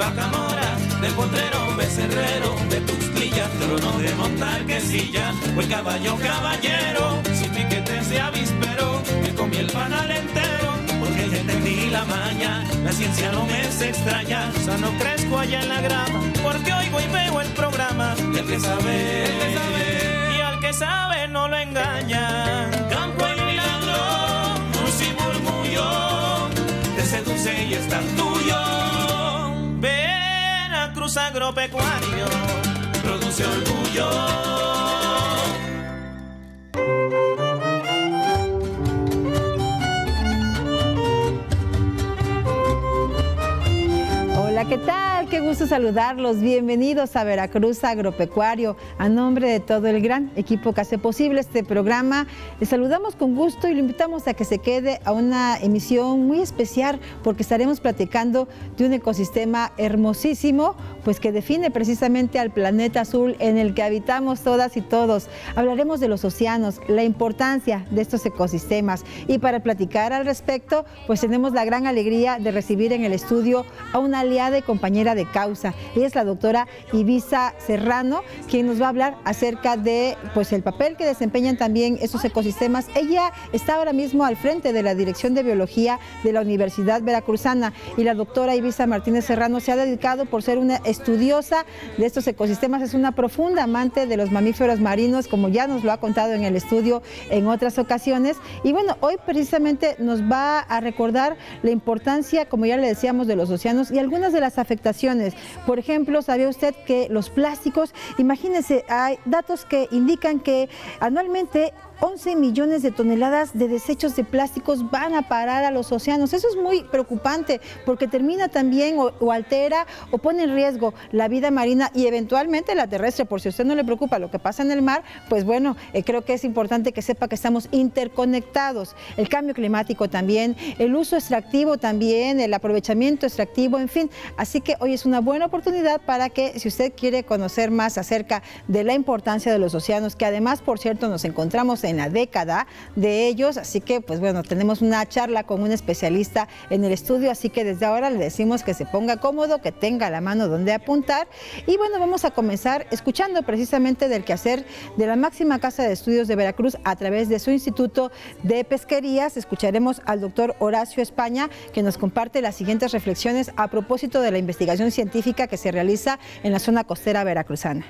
Bacamora, del Potrero, Becerrero, de Tuxtilla, trono de Montarquecilla, o el caballo caballero, sin piquetes de avispero, que comí el panal entero, porque ya entendí la maña, la ciencia no me es extraña, sano crezco allá en la grama, porque oigo y veo el programa, y el que sabe, y al que sabe no lo engañan. Campo y milagro, luz y murmullo, te seduce y es tan tuyo. Veracruz Agropecuario produce orgullo. Hola, ¿qué tal? Qué gusto saludarlos. Bienvenidos a Veracruz Agropecuario. A nombre de todo el gran equipo que hace posible este programa, les saludamos con gusto y lo invitamos a que se quede a una emisión muy especial porque estaremos platicando de un ecosistema hermosísimo, pues que define precisamente al planeta azul en el que habitamos todas y todos. Hablaremos de los océanos, la importancia de estos ecosistemas y para platicar al respecto, pues tenemos la gran alegría de recibir en el estudio a una aliada y compañera de causa. Ella es la doctora Ibiza Serrano, quien nos va a hablar acerca de pues el papel que desempeñan también estos ecosistemas. Ella está ahora mismo al frente de la Dirección de Biología de la Universidad Veracruzana y la doctora Ibiza Martínez Serrano se ha dedicado por ser una estudiosa de estos ecosistemas, es una profunda amante de los mamíferos marinos, como ya nos lo ha contado en el estudio en otras ocasiones. Y bueno, hoy precisamente nos va a recordar la importancia, como ya le decíamos, de los océanos y algunas de las afectaciones. Por ejemplo, ¿sabía usted que los plásticos, imagínense, hay datos que indican que anualmente 11 millones de toneladas de desechos de plásticos van a parar a los océanos? Eso es muy preocupante porque termina también o altera o pone en riesgo la vida marina y eventualmente la terrestre. Por si a usted no le preocupa lo que pasa en el mar, pues bueno, creo que es importante que sepa que estamos interconectados. El cambio climático también, el uso extractivo también, el aprovechamiento extractivo, en fin. Así que hoy es una buena oportunidad para que, si usted quiere conocer más acerca de la importancia de los océanos, que además, por cierto, nos encontramos en la década de ellos, así que pues bueno, tenemos una charla con un especialista en el estudio, así que desde ahora le decimos que se ponga cómodo, que tenga la mano donde apuntar y bueno, vamos a comenzar escuchando precisamente del quehacer de la máxima casa de estudios de Veracruz a través de su Instituto de Pesquerías. Escucharemos al doctor Horacio España, que nos comparte las siguientes reflexiones a propósito de la investigación científica que se realiza en la zona costera veracruzana.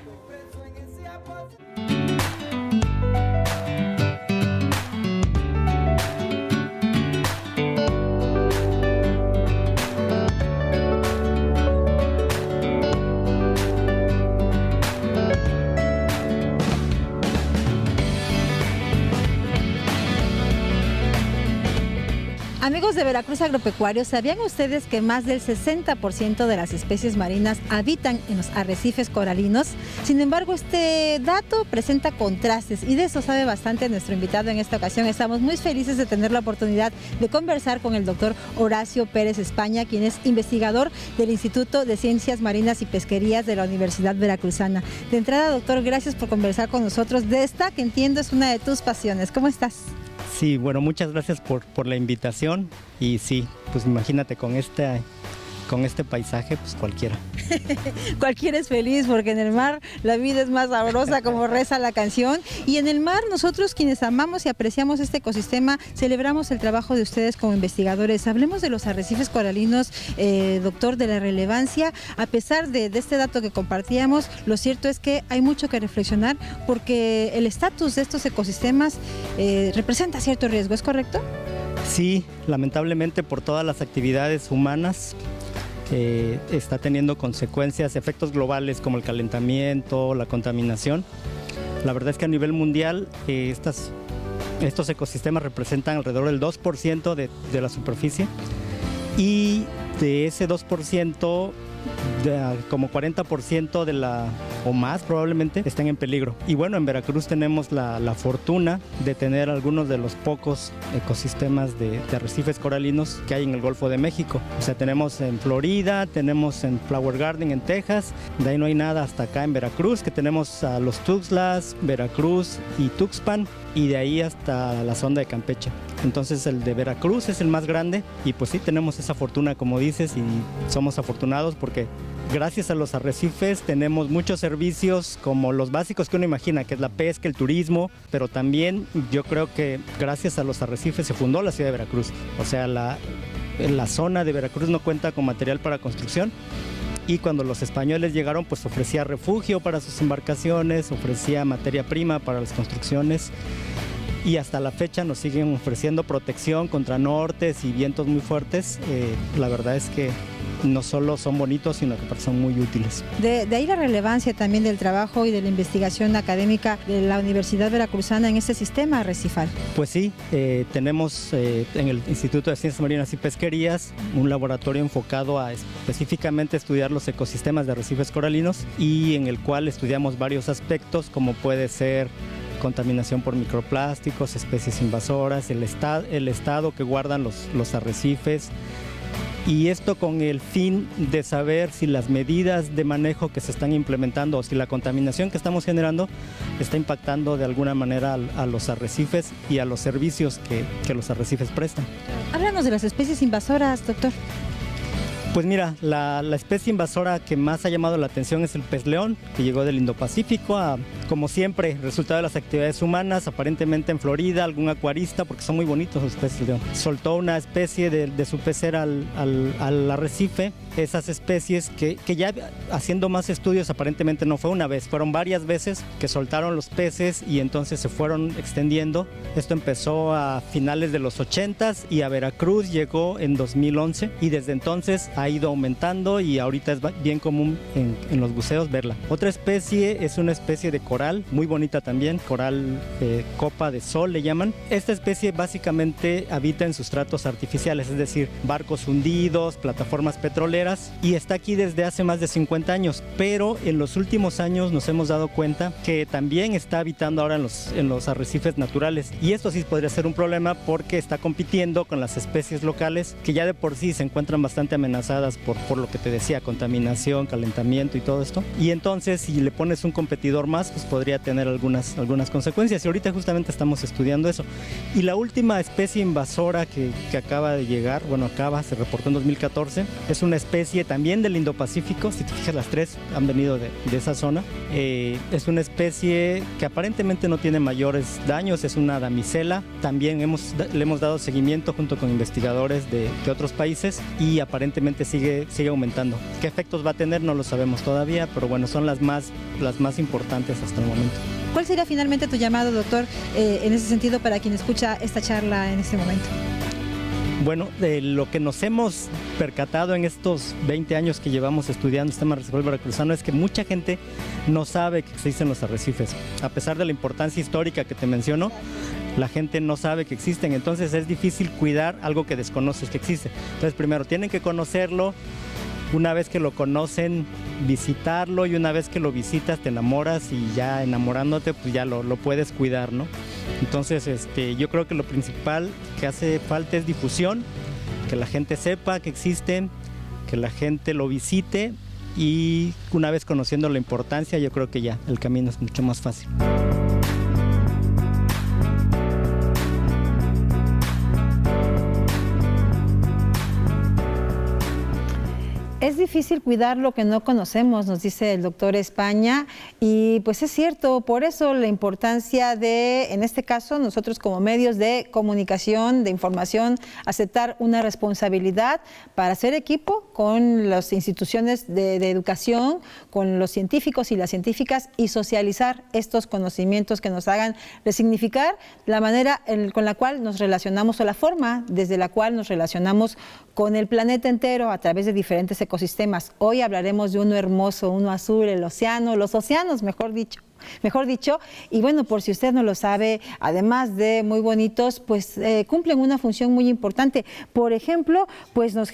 Amigos de Veracruz Agropecuario, ¿sabían ustedes que más del 60% de las especies marinas habitan en los arrecifes coralinos? Sin embargo, este dato presenta contrastes y de eso sabe bastante nuestro invitado en esta ocasión. Estamos muy felices de tener la oportunidad de conversar con el doctor Horacio Pérez España, quien es investigador del Instituto de Ciencias Marinas y Pesquerías de la Universidad Veracruzana. De entrada, doctor, gracias por conversar con nosotros de esta que entiendo es una de tus pasiones. ¿Cómo estás? Sí, bueno, muchas gracias por la invitación y sí, pues imagínate con este paisaje, pues cualquiera. Cualquiera es feliz porque en el mar la vida es más sabrosa, como reza la canción. Y en el mar nosotros quienes amamos y apreciamos este ecosistema celebramos el trabajo de ustedes como investigadores. Hablemos de los arrecifes coralinos, doctor, de la relevancia. A pesar de este dato que compartíamos, lo cierto es que hay mucho que reflexionar porque el estatus de estos ecosistemas representa cierto riesgo, ¿es correcto? Sí, lamentablemente por todas las actividades humanas está teniendo consecuencias, efectos globales como el calentamiento, la contaminación. La verdad es que a nivel mundial estos ecosistemas representan alrededor del 2% de la superficie y de ese 2%, como 40% o más probablemente estén en peligro. Y bueno, en Veracruz tenemos la fortuna de tener algunos de los pocos ecosistemas de arrecifes coralinos que hay en el Golfo de México. O sea, tenemos en Florida, tenemos en Flower Garden en Texas, de ahí no hay nada hasta acá en Veracruz, que tenemos a los Tuxtlas, Veracruz y Tuxpan. y de ahí hasta la sonda de Campeche. Entonces el de Veracruz es el más grande y pues sí tenemos esa fortuna, como dices, y somos afortunados porque gracias a los arrecifes tenemos muchos servicios como los básicos que uno imagina, que es la pesca, el turismo, pero también yo creo que gracias a los arrecifes se fundó la ciudad de Veracruz. O sea, la zona de Veracruz no cuenta con material para construcción y cuando los españoles llegaron pues ofrecía refugio para sus embarcaciones, ofrecía materia prima para las construcciones y hasta la fecha nos siguen ofreciendo protección contra nortes y vientos muy fuertes. La verdad es que no solo son bonitos, sino que son muy útiles. De ahí la relevancia también del trabajo y de la investigación académica de la Universidad Veracruzana en este sistema arrecifal. Pues sí, tenemos en el Instituto de Ciencias Marinas y Pesquerías un laboratorio enfocado a específicamente estudiar los ecosistemas de arrecifes coralinos y en el cual estudiamos varios aspectos como puede ser contaminación por microplásticos, especies invasoras, el estado que guardan los arrecifes. Y esto con el fin de saber si las medidas de manejo que se están implementando o si la contaminación que estamos generando está impactando de alguna manera a los arrecifes y a los servicios que los arrecifes prestan. Háblanos de las especies invasoras, doctor. Pues mira, la especie invasora que más ha llamado la atención es el pez león, que llegó del Indo-Pacífico, como siempre, resultado de las actividades humanas, aparentemente en Florida, algún acuarista, porque son muy bonitos los peces león. Soltó una especie de su pecera al arrecife, esas especies que ya haciendo más estudios, aparentemente no fue una vez, fueron varias veces que soltaron los peces y entonces se fueron extendiendo. Esto empezó a finales de los 80s y a Veracruz llegó en 2011 y desde entonces ha ido aumentando y ahorita es bien común en los buceos verla. Otra especie es una especie de coral, muy bonita también, coral copa de sol le llaman. Esta especie básicamente habita en sustratos artificiales, es decir, barcos hundidos, plataformas petroleras y está aquí desde hace más de 50 años, pero en los últimos años nos hemos dado cuenta que también está habitando ahora en los arrecifes naturales y esto sí podría ser un problema porque está compitiendo con las especies locales que ya de por sí se encuentran bastante amenazadas por lo que te decía, contaminación, calentamiento y todo esto. Y entonces si le pones un competidor más, pues podría tener algunas consecuencias y ahorita justamente estamos estudiando eso. Y la última especie invasora que acaba de llegar, se reportó en 2014, es una especie también del Indo-Pacífico, si te fijas las tres han venido de esa zona. Es una especie que aparentemente no tiene mayores daños, es una damisela, también le hemos dado seguimiento junto con investigadores de otros países y aparentemente sigue aumentando. ¿Qué efectos va a tener? No lo sabemos todavía, pero bueno, son las más importantes hasta el momento. ¿Cuál sería finalmente tu llamado, doctor, en ese sentido para quien escucha esta charla en este momento? Bueno, de lo que nos hemos percatado en estos 20 años que llevamos estudiando el sistema arrecifal veracruzano es que mucha gente no sabe que existen los arrecifes. A pesar de la importancia histórica que te menciono, la gente no sabe que existen, entonces es difícil cuidar algo que desconoces que existe. Entonces primero tienen que conocerlo, una vez que lo conocen, visitarlo y una vez que lo visitas te enamoras y ya enamorándote pues ya lo puedes cuidar, ¿no? Entonces yo creo que lo principal que hace falta es difusión, que la gente sepa que existen, que la gente lo visite y una vez conociendo la importancia yo creo que ya el camino es mucho más fácil. Es difícil cuidar lo que no conocemos, nos dice el doctor España, y pues es cierto, por eso la importancia de, en este caso, nosotros como medios de comunicación, de información, aceptar una responsabilidad para hacer equipo con las instituciones de educación, con los científicos y las científicas y socializar estos conocimientos que nos hagan resignificar la manera con la cual nos relacionamos o la forma desde la cual nos relacionamos con el planeta entero a través de diferentes ecosistemas. Hoy hablaremos de uno hermoso, uno azul, el océano, los océanos, mejor dicho. Y bueno, por si usted no lo sabe, además de muy bonitos, pues cumplen una función muy importante. Por ejemplo, pues nos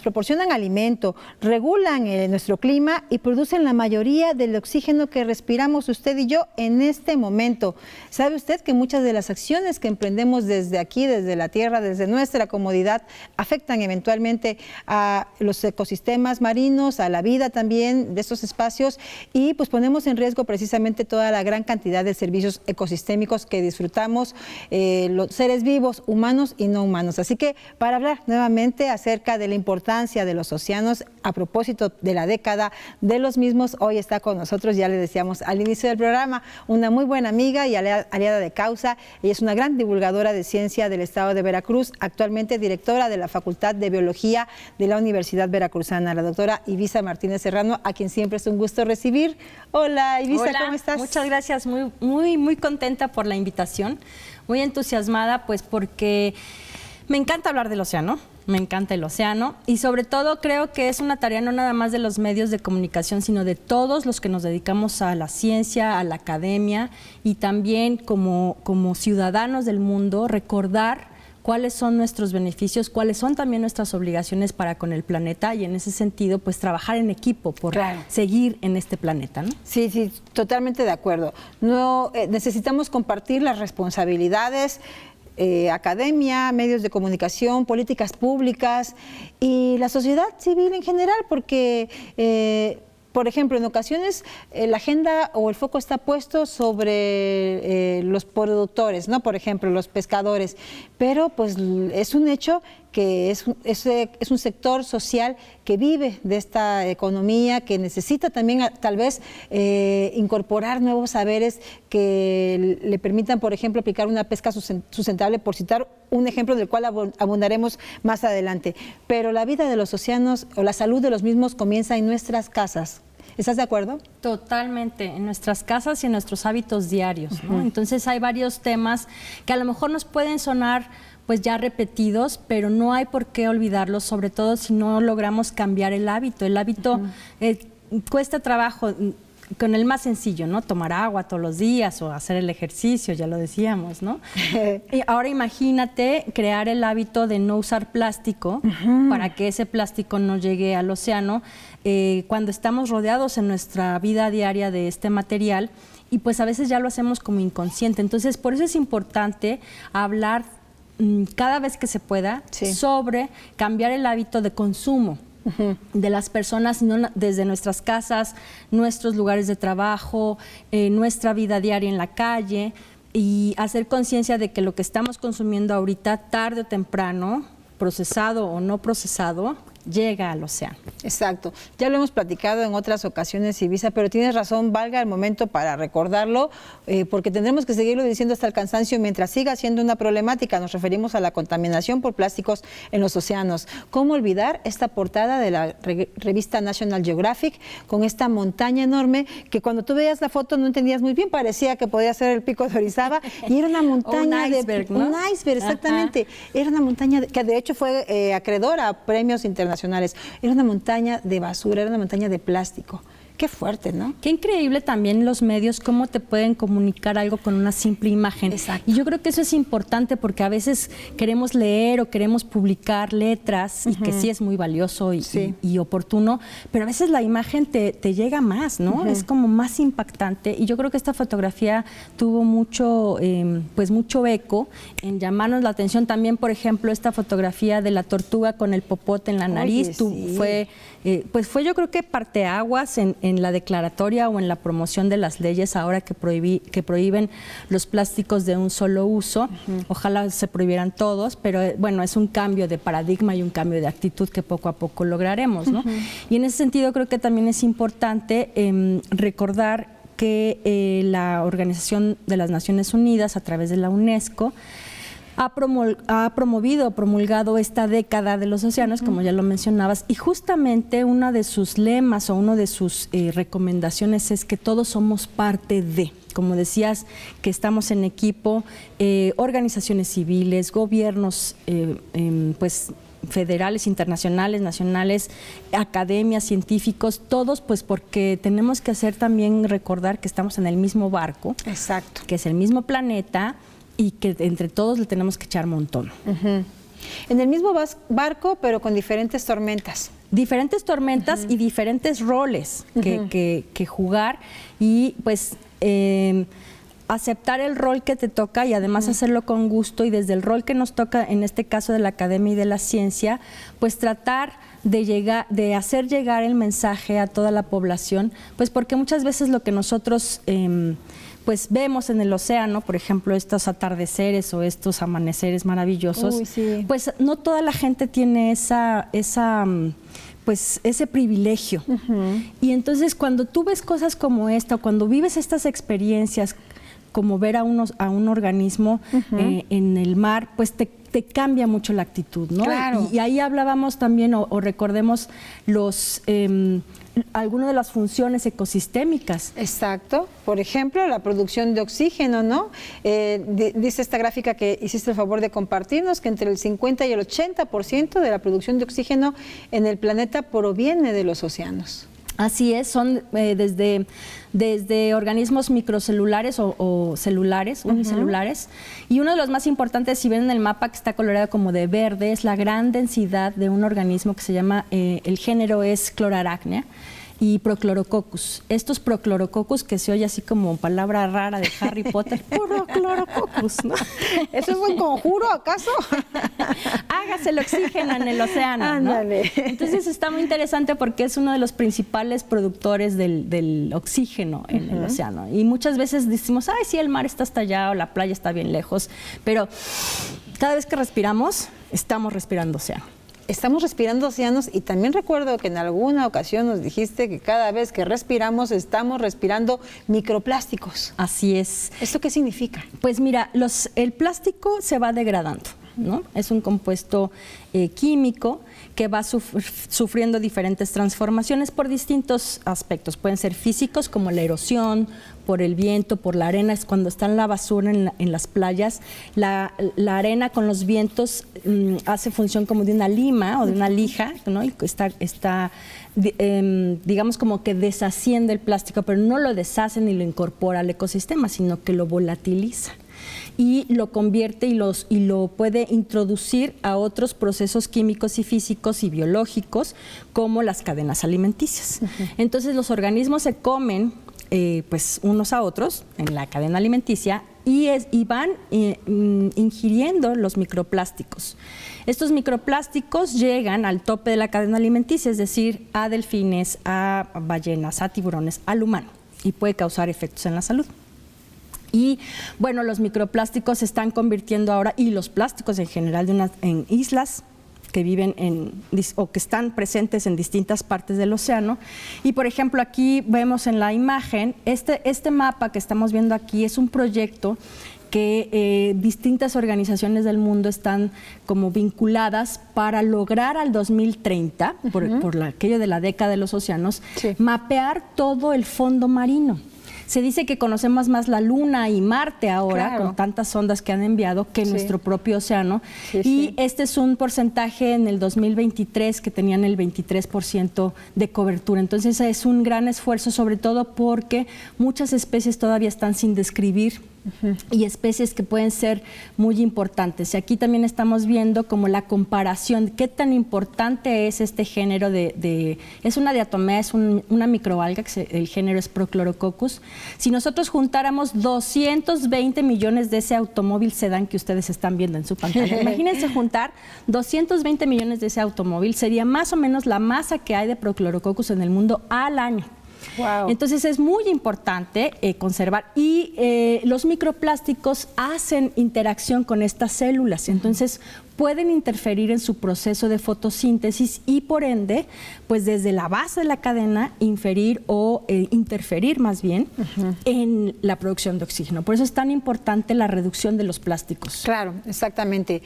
proporcionan alimento, regulan nuestro clima y producen la mayoría del oxígeno que respiramos usted y yo en este momento. ¿Sabe usted que muchas de las acciones que emprendemos desde aquí, desde la Tierra, desde nuestra comodidad, afectan eventualmente a los ecosistemas marinos, a la vida también de estos espacios y pues ponemos en riesgo precisamente prácticamente toda la gran cantidad de servicios ecosistémicos que disfrutamos los seres vivos, humanos y no humanos. Así que para hablar nuevamente acerca de la importancia de los océanos, a propósito de la década de los mismos, hoy está con nosotros, ya le decíamos al inicio del programa, una muy buena amiga y aliada de causa. Ella es una gran divulgadora de ciencia del estado de Veracruz, actualmente directora de la Facultad de Biología de la Universidad Veracruzana, la doctora Ibiza Martínez Serrano, a quien siempre es un gusto recibir. Hola Ibiza, hola, ¿cómo estás? Muchas gracias, muy contenta por la invitación, muy entusiasmada pues porque me encanta hablar del océano. Me encanta el océano y sobre todo creo que es una tarea no nada más de los medios de comunicación, sino de todos los que nos dedicamos a la ciencia, a la academia y también como ciudadanos del mundo, recordar cuáles son nuestros beneficios, cuáles son también nuestras obligaciones para con el planeta y en ese sentido pues trabajar en equipo por seguir en este planeta, ¿no? Sí, totalmente de acuerdo. No, necesitamos compartir las responsabilidades, academia, medios de comunicación, políticas públicas y la sociedad civil en general, porque por ejemplo, en ocasiones la agenda o el foco está puesto sobre los productores, ¿no? Por ejemplo, los pescadores, pero pues es un hecho que es un sector social que vive de esta economía, que necesita también tal vez incorporar nuevos saberes que le permitan, por ejemplo, aplicar una pesca sustentable, por citar un ejemplo del cual abundaremos más adelante. Pero la vida de los océanos o la salud de los mismos comienza en nuestras casas. ¿Estás de acuerdo? Totalmente, en nuestras casas y en nuestros hábitos diarios, ¿no? Entonces hay varios temas que a lo mejor nos pueden sonar pues ya repetidos, pero no hay por qué olvidarlos, sobre todo si no logramos cambiar el hábito. El hábito cuesta trabajo con el más sencillo, ¿no? Tomar agua todos los días o hacer el ejercicio, ya lo decíamos, ¿no? Y ahora imagínate crear el hábito de no usar plástico para que ese plástico no llegue al océano cuando estamos rodeados en nuestra vida diaria de este material y pues a veces ya lo hacemos como inconsciente. Entonces, por eso es importante hablar cada vez que se pueda sobre cambiar el hábito de consumo de las personas, no, desde nuestras casas, nuestros lugares de trabajo, nuestra vida diaria en la calle y hacer conciencia de que lo que estamos consumiendo ahorita, tarde o temprano, procesado o no procesado, llega al océano. Exacto. Ya lo hemos platicado en otras ocasiones, Ibiza, pero tienes razón, valga el momento para recordarlo, porque tendremos que seguirlo diciendo hasta el cansancio mientras siga siendo una problemática. Nos referimos a la contaminación por plásticos en los océanos. ¿Cómo olvidar esta portada de la revista National Geographic con esta montaña enorme que cuando tú veías la foto no entendías muy bien, parecía que podía ser el pico de Orizaba y era una montaña un iceberg, ¿no? Un iceberg, exactamente. Era una montaña que de hecho fue acreedora a premios internacionales. Era una montaña de basura, era una montaña de plástico. Qué fuerte, ¿no? Qué increíble también los medios, cómo te pueden comunicar algo con una simple imagen. Exacto. Y yo creo que eso es importante porque a veces queremos leer o queremos publicar letras, y que sí es muy valioso y oportuno, pero a veces la imagen te llega más, ¿no? Es como más impactante. Y yo creo que esta fotografía tuvo mucho eco en llamarnos la atención. También, por ejemplo, esta fotografía de la tortuga con el popote en la nariz. Fue yo creo que parteaguas en la declaratoria o en la promoción de las leyes ahora que prohíben los plásticos de un solo uso. Ojalá se prohibieran todos, pero bueno, es un cambio de paradigma y un cambio de actitud que poco a poco lograremos, ¿no? Y en ese sentido creo que también es importante recordar que la Organización de las Naciones Unidas, a través de la UNESCO, ha promulgado esta década de los océanos, como ya lo mencionabas, y justamente uno de sus lemas o una de sus recomendaciones es que todos somos parte de, como decías, que estamos en equipo, organizaciones civiles, gobiernos, pues federales, internacionales, nacionales, academias, científicos, todos, pues porque tenemos que hacer también recordar que estamos en el mismo barco, exacto, que es el mismo planeta, y que entre todos le tenemos que echar montón. En el mismo barco, pero con diferentes tormentas. Diferentes tormentas y diferentes roles que jugar. Y pues aceptar el rol que te toca y además hacerlo con gusto, y desde el rol que nos toca, en este caso de la academia y de la ciencia, pues tratar de hacer llegar el mensaje a toda la población, pues porque muchas veces lo que nosotros pues vemos en el océano, por ejemplo, estos atardeceres o estos amaneceres maravillosos, pues no toda la gente tiene pues ese privilegio. Y entonces cuando tú ves cosas como esta, cuando vives estas experiencias, como ver a un organismo en el mar, pues te cambia mucho la actitud, ¿no? Claro. Y ahí hablábamos también, o recordemos algunas de las funciones ecosistémicas. Exacto. Por ejemplo, la producción de oxígeno, ¿no? Dice esta gráfica que hiciste el favor de compartirnos que entre el 50 y el 80% de la producción de oxígeno en el planeta proviene de los océanos. Así es, son desde organismos microcelulares o celulares, unicelulares, y uno de los más importantes, si ven en el mapa que está coloreado como de verde, es la gran densidad de un organismo que se llama, el género es Chlorarachnia, y Prochlorococcus. Estos Prochlorococcus, que se oye así como palabra rara de Harry Potter, Prochlorococcus, ¿no? ¿Eso es un conjuro, acaso? Hágase el oxígeno en el océano, ¿no? Ándale. Entonces está muy interesante porque es uno de los principales productores del oxígeno en el océano. Y muchas veces decimos, ay, sí, el mar está hasta allá o la playa está bien lejos, pero cada vez que respiramos, estamos respirando océano. Estamos respirando océanos, y también recuerdo que en alguna ocasión nos dijiste que cada vez que respiramos estamos respirando microplásticos. Así es. ¿Esto qué significa? Pues mira, el plástico se va degradando, ¿no? Es un compuesto químico que va sufriendo diferentes transformaciones por distintos aspectos. Pueden ser físicos, como la erosión, por el viento, por la arena. Es cuando está en la basura en las playas. La arena con los vientos hace función como de una lima o de una lija, ¿no? Y está digamos como que deshaciendo el plástico, pero no lo deshace ni lo incorpora al ecosistema, sino que lo volatiliza y lo convierte y lo puede introducir a otros procesos químicos y físicos y biológicos, como las cadenas alimenticias. Entonces los organismos se comen pues unos a otros en la cadena alimenticia y van ingiriendo los microplásticos. Estos microplásticos llegan al tope de la cadena alimenticia, es decir, a delfines, a ballenas, a tiburones, al humano, y puede causar efectos en la salud. Y bueno, los microplásticos se están convirtiendo ahora, y los plásticos en general, en islas que viven o que están presentes en distintas partes del océano. Y por ejemplo, aquí vemos en la imagen, este mapa que estamos viendo aquí es un proyecto que distintas organizaciones del mundo están como vinculadas para lograr al 2030, por aquello de la década de los océanos, mapear todo el fondo marino. Se dice que conocemos más la Luna y Marte ahora, con tantas sondas que han enviado, que nuestro propio océano. Y este es un porcentaje en el 2023 que tenían el 23% de cobertura. Entonces es un gran esfuerzo, sobre todo porque muchas especies todavía están sin describir. Y especies que pueden ser muy importantes. Y aquí también estamos viendo como la comparación, qué tan importante es este género es una diatomea, es una microalga, el género es Prochlorococcus. Si nosotros juntáramos 220 millones de ese automóvil sedán que ustedes están viendo en su pantalla, imagínense juntar 220 millones de ese automóvil, sería más o menos la masa que hay de Prochlorococcus en el mundo al año. Wow. Entonces es muy importante conservar, y los microplásticos hacen interacción con estas células, entonces pueden interferir en su proceso de fotosíntesis y por ende, pues desde la base de la cadena, inferir o interferir más bien en la producción de oxígeno. Por eso es tan importante la reducción de los plásticos. Claro, exactamente.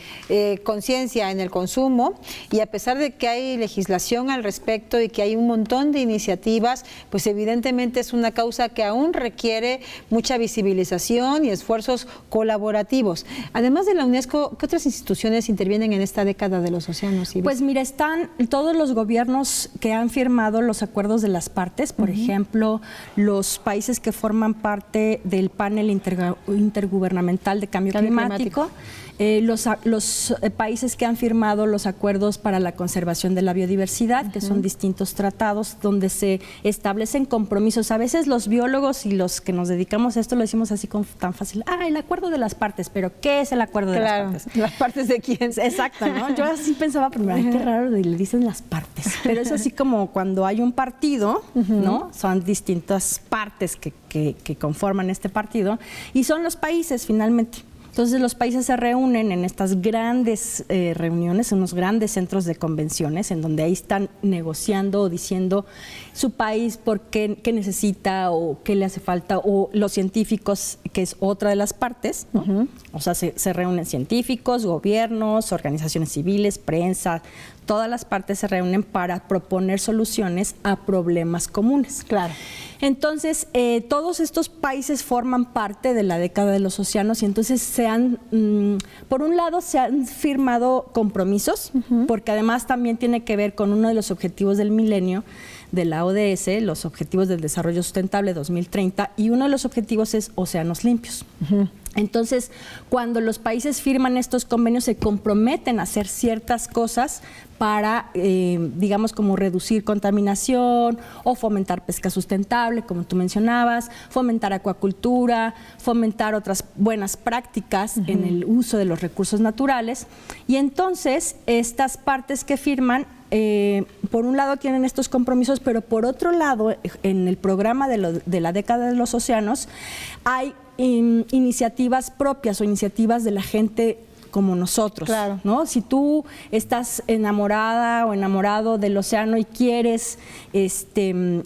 Conciencia en el consumo, y a pesar de que hay legislación al respecto y que hay un montón de iniciativas, pues evidentemente es una causa que aún requiere mucha visibilización y esfuerzos colaborativos. Además de la UNESCO, ¿qué otras instituciones internacionales intervienen en esta década de los océanos? Pues mira, están todos los gobiernos que han firmado los acuerdos de las partes, por ejemplo, los países que forman parte del panel intergubernamental de cambio climático. Los países que han firmado los acuerdos para la conservación de la biodiversidad, que son distintos tratados donde se establecen compromisos. A veces los biólogos y los que nos dedicamos a esto lo decimos así tan fácil. El acuerdo de las partes, pero ¿qué es el acuerdo de las partes? ¿Las partes de quién? Exacto, ¿no? Yo así pensaba primero, qué raro, le dicen las partes. Pero es así como cuando hay un partido, ¿no? Son distintas partes que conforman este partido y son los países finalmente. Entonces los países se reúnen en estas grandes reuniones, en unos grandes centros de convenciones, en donde ahí están negociando o diciendo su país por qué necesita o qué le hace falta, o los científicos, que es otra de las partes, ¿no? O sea, se reúnen científicos, gobiernos, organizaciones civiles, prensa, todas las partes se reúnen para proponer soluciones a problemas comunes. Claro. Entonces, todos estos países forman parte de la década de los océanos y entonces por un lado se han firmado compromisos, porque además también tiene que ver con uno de los objetivos del milenio de la ODS, los Objetivos del Desarrollo Sustentable 2030, y uno de los objetivos es océanos limpios. Entonces, cuando los países firman estos convenios, se comprometen a hacer ciertas cosas para, digamos, como reducir contaminación o fomentar pesca sustentable, como tú mencionabas, fomentar acuacultura, fomentar otras buenas prácticas en el uso de los recursos naturales. Y entonces, estas partes que firman, por un lado tienen estos compromisos, pero por otro lado, en el programa de la década de los océanos, hay iniciativas propias o iniciativas de la gente como nosotros, claro, ¿no? Si tú estás enamorada o enamorado del océano y quieres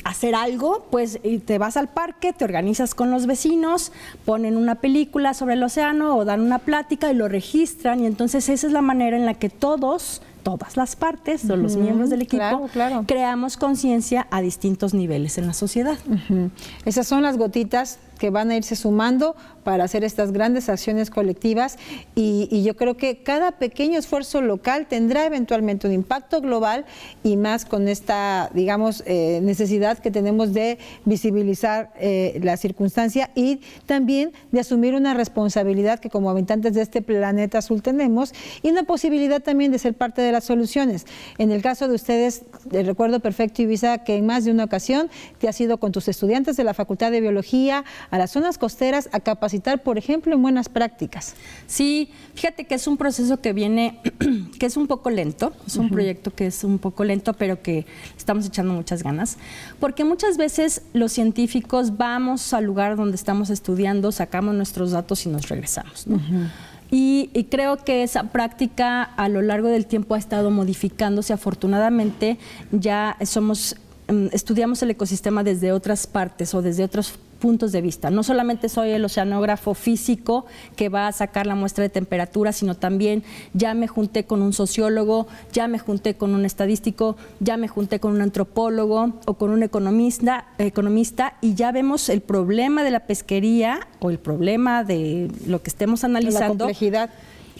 hacer algo, pues te vas al parque, te organizas con los vecinos, ponen una película sobre el océano o dan una plática y lo registran, y entonces esa es la manera en la que todas las partes o los miembros del equipo creamos conciencia a distintos niveles en la sociedad. Esas son las gotitas que van a irse sumando para hacer estas grandes acciones colectivas y yo creo que cada pequeño esfuerzo local tendrá eventualmente un impacto global, y más con esta, digamos, necesidad que tenemos de visibilizar la circunstancia y también de asumir una responsabilidad que como habitantes de este planeta azul tenemos, y una posibilidad también de ser parte de las soluciones. En el caso de ustedes, recuerdo perfecto, Ibiza, que en más de una ocasión te has ido con tus estudiantes de la Facultad de Biología a las zonas costeras a capacitar, por ejemplo, en buenas prácticas. Sí, fíjate que es un proceso que viene, que es un poco lento, es un proyecto que es un poco lento, pero que estamos echando muchas ganas, porque muchas veces los científicos vamos al lugar donde estamos estudiando, sacamos nuestros datos y nos regresamos, ¿no? Y creo que esa práctica a lo largo del tiempo ha estado modificándose. Afortunadamente ya estudiamos el ecosistema desde otras partes o desde otros puntos de vista. No solamente soy el oceanógrafo físico que va a sacar la muestra de temperatura, sino también ya me junté con un sociólogo, ya me junté con un estadístico, ya me junté con un antropólogo o con un economista, y ya vemos el problema de la pesquería o el problema de lo que estemos analizando. La complejidad.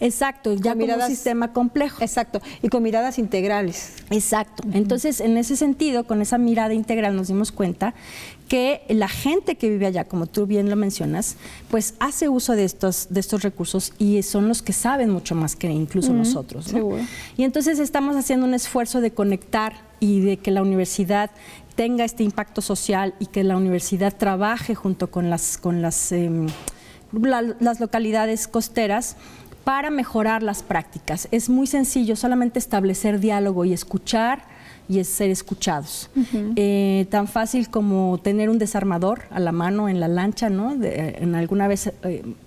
Exacto, ya como un sistema complejo. Exacto, y con miradas integrales. Exacto. Entonces, en ese sentido, con esa mirada integral nos dimos cuenta que la gente que vive allá, como tú bien lo mencionas, pues hace uso de estos recursos y son los que saben mucho más que incluso nosotros, ¿no? Seguro. Y entonces estamos haciendo un esfuerzo de conectar y de que la universidad tenga este impacto social y que la universidad trabaje junto con las localidades costeras para mejorar las prácticas. Es muy sencillo, solamente establecer diálogo y escuchar y es ser escuchados. Tan fácil como tener un desarmador a la mano en la lancha, ¿no? En alguna vez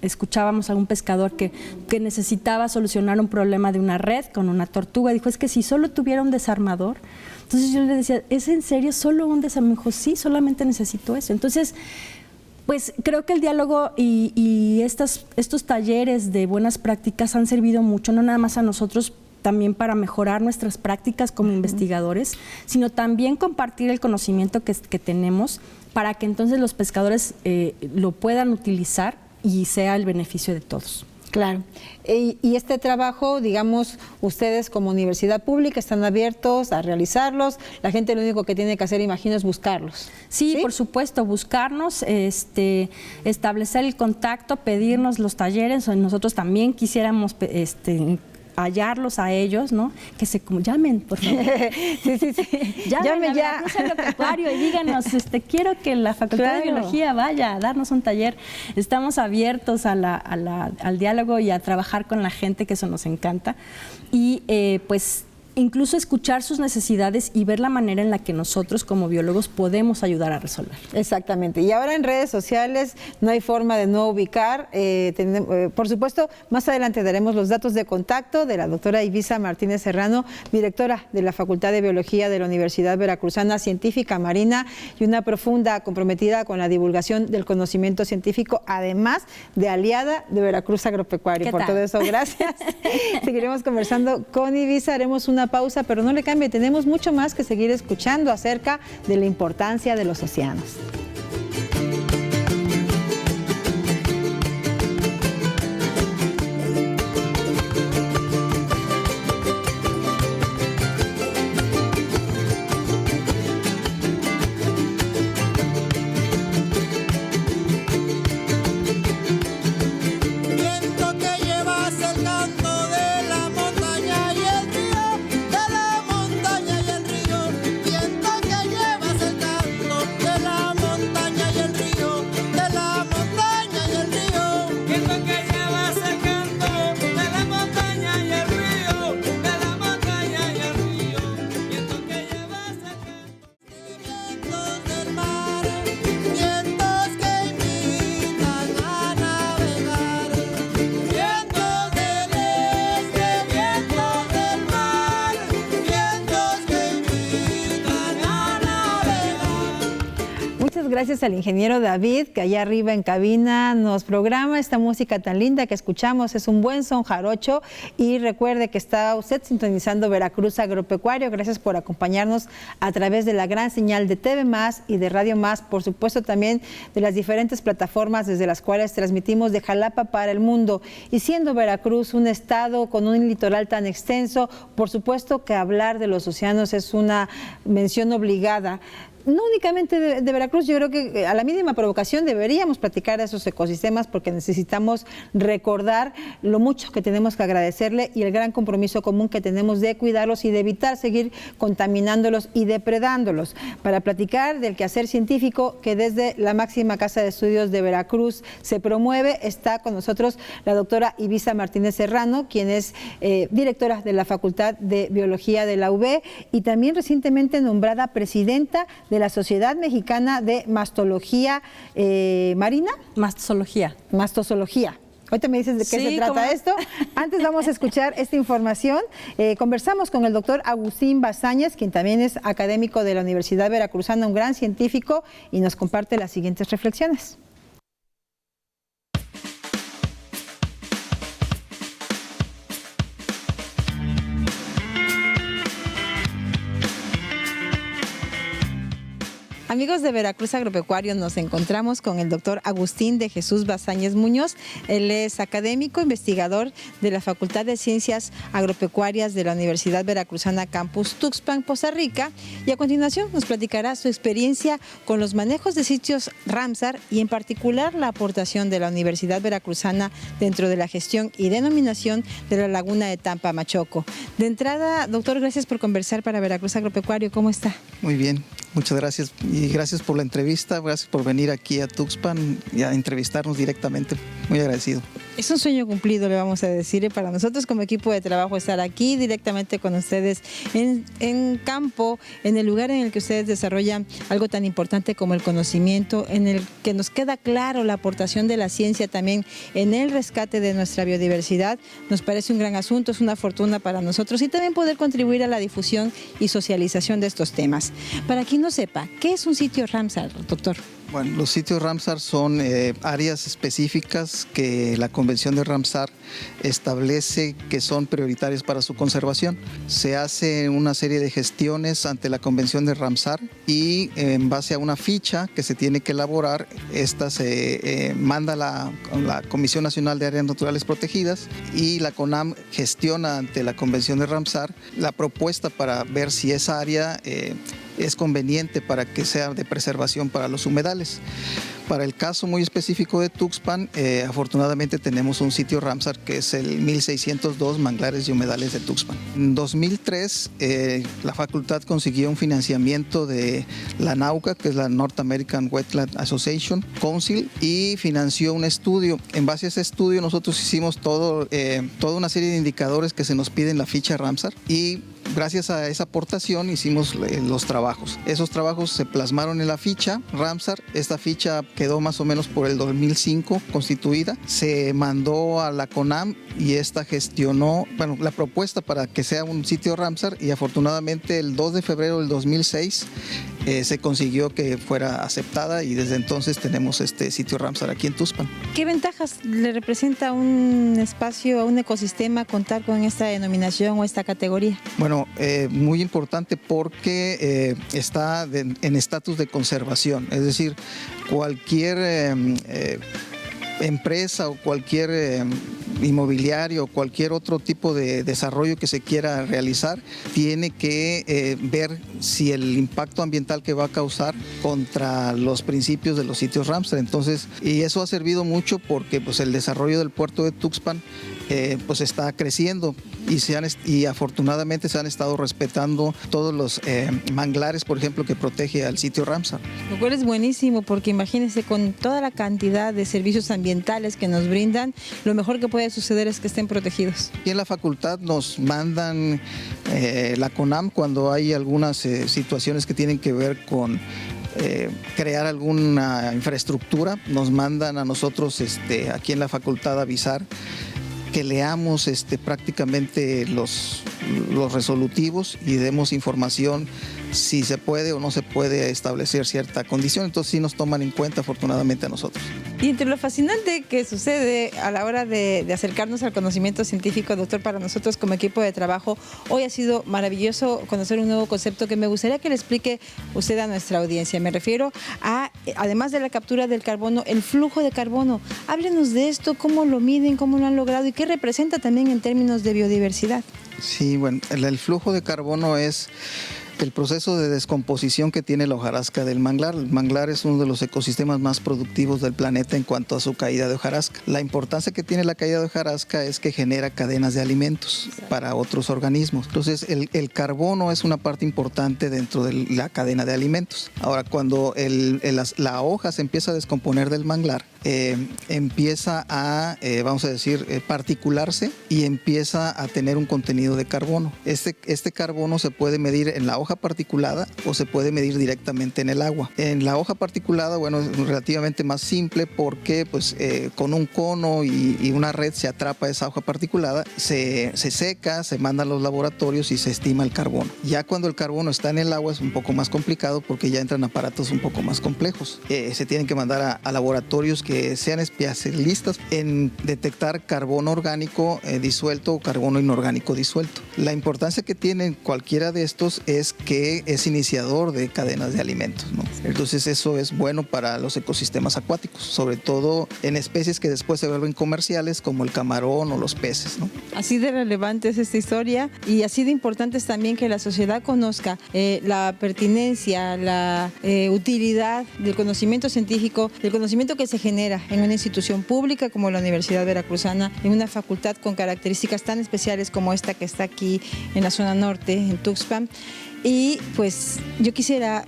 escuchábamos a un pescador que necesitaba solucionar un problema de una red con una tortuga. Dijo, es que si solo tuviera un desarmador. Entonces yo le decía, ¿es en serio solo un desarmador? Me dijo, sí, solamente necesito eso. Entonces, pues creo que el diálogo y estos talleres de buenas prácticas han servido mucho, no nada más a nosotros, también para mejorar nuestras prácticas como investigadores, sino también compartir el conocimiento que tenemos para que entonces los pescadores lo puedan utilizar y sea el beneficio de todos. Claro. Y este trabajo, digamos, ustedes como universidad pública están abiertos a realizarlos. La gente lo único que tiene que hacer, imagino, es buscarlos. Sí, por supuesto, buscarnos, establecer el contacto, pedirnos los talleres. Nosotros también quisiéramos hallarlos a ellos, ¿no? Que se llamen, por favor. Sí. Llamen ya. Veracruz Agropecuario y díganos, quiero que la Facultad de Biología vaya a darnos un taller. Estamos abiertos al diálogo y a trabajar con la gente, que eso nos encanta. Y pues incluso escuchar sus necesidades y ver la manera en la que nosotros como biólogos podemos ayudar a resolver. Exactamente. Y ahora en redes sociales no hay forma de no ubicar. Por supuesto, más adelante daremos los datos de contacto de la doctora Ibiza Martínez Serrano, directora de la Facultad de Biología de la Universidad Veracruzana, científica marina y una profunda comprometida con la divulgación del conocimiento científico, además de aliada de Veracruz Agropecuario. Por todo eso, gracias. Seguiremos conversando con Ibiza, haremos una pausa, pero no le cambie, tenemos mucho más que seguir escuchando acerca de la importancia de los océanos. Gracias al ingeniero David, que allá arriba en cabina nos programa esta música tan linda que escuchamos. Es un buen son jarocho. Y recuerde que está usted sintonizando Veracruz Agropecuario. Gracias por acompañarnos a través de la gran señal de TV Más y de Radio Más. Por supuesto, también de las diferentes plataformas desde las cuales transmitimos de Jalapa para el mundo. Y siendo Veracruz un estado con un litoral tan extenso, por supuesto que hablar de los océanos es una mención obligada. No únicamente de Veracruz, yo creo que a la mínima provocación deberíamos platicar de esos ecosistemas, porque necesitamos recordar lo mucho que tenemos que agradecerle y el gran compromiso común que tenemos de cuidarlos y de evitar seguir contaminándolos y depredándolos. Para platicar del quehacer científico que desde la máxima Casa de Estudios de Veracruz se promueve, está con nosotros la doctora Ibiza Martínez Serrano, quien es directora de la Facultad de Biología de la UB y también recientemente nombrada presidenta de la Sociedad Mexicana de Mastología Marina. Mastología. Ahorita me dices de qué se trata esto. Antes vamos a escuchar esta información. Conversamos con el doctor Agustín Bazáñez, quien también es académico de la Universidad Veracruzana, un gran científico, y nos comparte las siguientes reflexiones. Amigos de Veracruz Agropecuario, nos encontramos con el doctor Agustín de Jesús Bazáñez Muñoz. Él es académico, investigador de la Facultad de Ciencias Agropecuarias de la Universidad Veracruzana Campus Tuxpan, Poza Rica, y a continuación nos platicará su experiencia con los manejos de sitios Ramsar y en particular la aportación de la Universidad Veracruzana dentro de la gestión y denominación de la Laguna de Tampa-Machoco. De entrada, doctor, gracias por conversar para Veracruz Agropecuario. ¿Cómo está? Muy bien, muchas gracias y gracias por la entrevista, gracias por venir aquí a Tuxpan y a entrevistarnos directamente. Muy agradecido. Es un sueño cumplido, le vamos a decir, para nosotros como equipo de trabajo estar aquí directamente con ustedes en campo, en el lugar en el que ustedes desarrollan algo tan importante como el conocimiento, en el que nos queda claro la aportación de la ciencia también en el rescate de nuestra biodiversidad. Nos parece un gran asunto, es una fortuna para nosotros y también poder contribuir a la difusión y socialización de estos temas. Para quien no sepa, ¿qué es un sitio Ramsar, doctor? Bueno, los sitios Ramsar son áreas específicas que la Convención de Ramsar establece que son prioritarias para su conservación. Se hace una serie de gestiones ante la Convención de Ramsar y en base a una ficha que se tiene que elaborar, esta se manda a la Comisión Nacional de Áreas Naturales Protegidas y la CONAM gestiona ante la Convención de Ramsar la propuesta para ver si esa área es conveniente para que sea de preservación para los humedales. Para el caso muy específico de Tuxpan, afortunadamente tenemos un sitio Ramsar que es el 1602 Manglares y Humedales de Tuxpan. En 2003 la facultad consiguió un financiamiento de la NAUCA, que es la North American Wetland Association Council, y financió un estudio. En base a ese estudio nosotros hicimos toda una serie de indicadores que se nos piden en la ficha Ramsar y gracias a esa aportación hicimos los trabajos. Esos trabajos se plasmaron en la ficha Ramsar. Esta ficha quedó más o menos por el 2005 constituida. Se mandó a la CONAM y esta gestionó la propuesta para que sea un sitio Ramsar y afortunadamente el 2 de febrero del 2006 se consiguió que fuera aceptada y desde entonces tenemos este sitio Ramsar aquí en Tuxpan. ¿Qué ventajas le representa a un espacio, a un ecosistema contar con esta denominación o esta categoría? Bueno, muy importante porque está en estatus de conservación, es decir, cualquier empresa o cualquier inmobiliario o cualquier otro tipo de desarrollo que se quiera realizar tiene que ver si el impacto ambiental que va a causar contra los principios de los sitios Ramsar. Entonces, y eso ha servido mucho porque pues, el desarrollo del puerto de Tuxpan pues está creciendo y afortunadamente se han estado respetando todos los manglares, por ejemplo, que protege al sitio Ramsar. Lo cual es buenísimo porque imagínense con toda la cantidad de servicios ambientales que nos brindan, lo mejor que puede suceder es que estén protegidos. Y en la facultad nos mandan la CONAM cuando hay algunas situaciones que tienen que ver con crear alguna infraestructura, nos mandan a nosotros aquí en la facultad avisar que leamos prácticamente los resolutivos y demos información si se puede o no se puede establecer cierta condición. Entonces sí nos toman en cuenta afortunadamente a nosotros. Y entre lo fascinante que sucede a la hora de acercarnos al conocimiento científico, doctor, para nosotros como equipo de trabajo, hoy ha sido maravilloso conocer un nuevo concepto que me gustaría que le explique usted a nuestra audiencia. Me refiero a, además de la captura del carbono, el flujo de carbono. Háblenos de esto, cómo lo miden, cómo lo han logrado y qué representa también en términos de biodiversidad. Sí, bueno, el flujo de carbono es el proceso de descomposición que tiene la hojarasca del manglar. El manglar es uno de los ecosistemas más productivos del planeta en cuanto a su caída de hojarasca. La importancia que tiene la caída de hojarasca es que genera cadenas de alimentos para otros organismos. Entonces, el carbono es una parte importante dentro de la cadena de alimentos. Ahora, cuando la hoja se empieza a descomponer del manglar, empieza a, vamos a decir, particularse y empieza a tener un contenido de carbono. Este carbono se puede medir en la hoja particulada o se puede medir directamente en el agua. En la hoja particulada, bueno, es relativamente más simple porque pues, con un cono y una red se atrapa esa hoja particulada, se seca, se manda a los laboratorios y se estima el carbono. Ya cuando el carbono está en el agua es un poco más complicado porque ya entran aparatos un poco más complejos. Se tienen que mandar a laboratorios que sean especialistas en detectar carbono orgánico disuelto o carbono inorgánico disuelto. La importancia que tiene cualquiera de estos es que es iniciador de cadenas de alimentos, ¿no? Entonces eso es bueno para los ecosistemas acuáticos, sobre todo en especies que después se vuelven comerciales como el camarón o los peces, ¿no? Así de relevante es esta historia y así de importante es también que la sociedad conozca la pertinencia, la utilidad del conocimiento científico, del conocimiento que se genera en una institución pública como la Universidad Veracruzana, en una facultad con características tan especiales como esta que está aquí en la zona norte, en Tuxpan. Y pues yo quisiera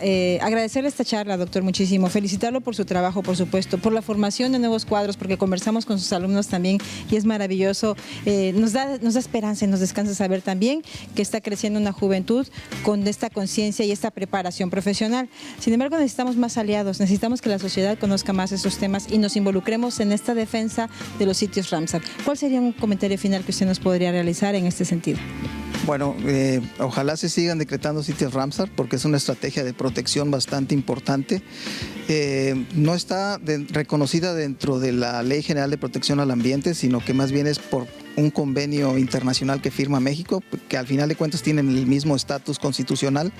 agradecerle esta charla, doctor, muchísimo, felicitarlo por su trabajo, por supuesto, por la formación de nuevos cuadros, porque conversamos con sus alumnos también y es maravilloso, nos da esperanza y nos descansa saber también que está creciendo una juventud con esta conciencia y esta preparación profesional. Sin embargo, necesitamos más aliados, necesitamos que la sociedad conozca más estos temas y nos involucremos en esta defensa de los sitios Ramsar. ¿Cuál sería un comentario final que usted nos podría realizar en este sentido? Bueno, ojalá se sigan decretando sitios Ramsar porque es una estrategia de protección bastante importante. No está reconocida dentro de la Ley General de Protección al Ambiente, sino que más bien es por un convenio internacional que firma México, que al final de cuentas tienen el mismo estatus constitucional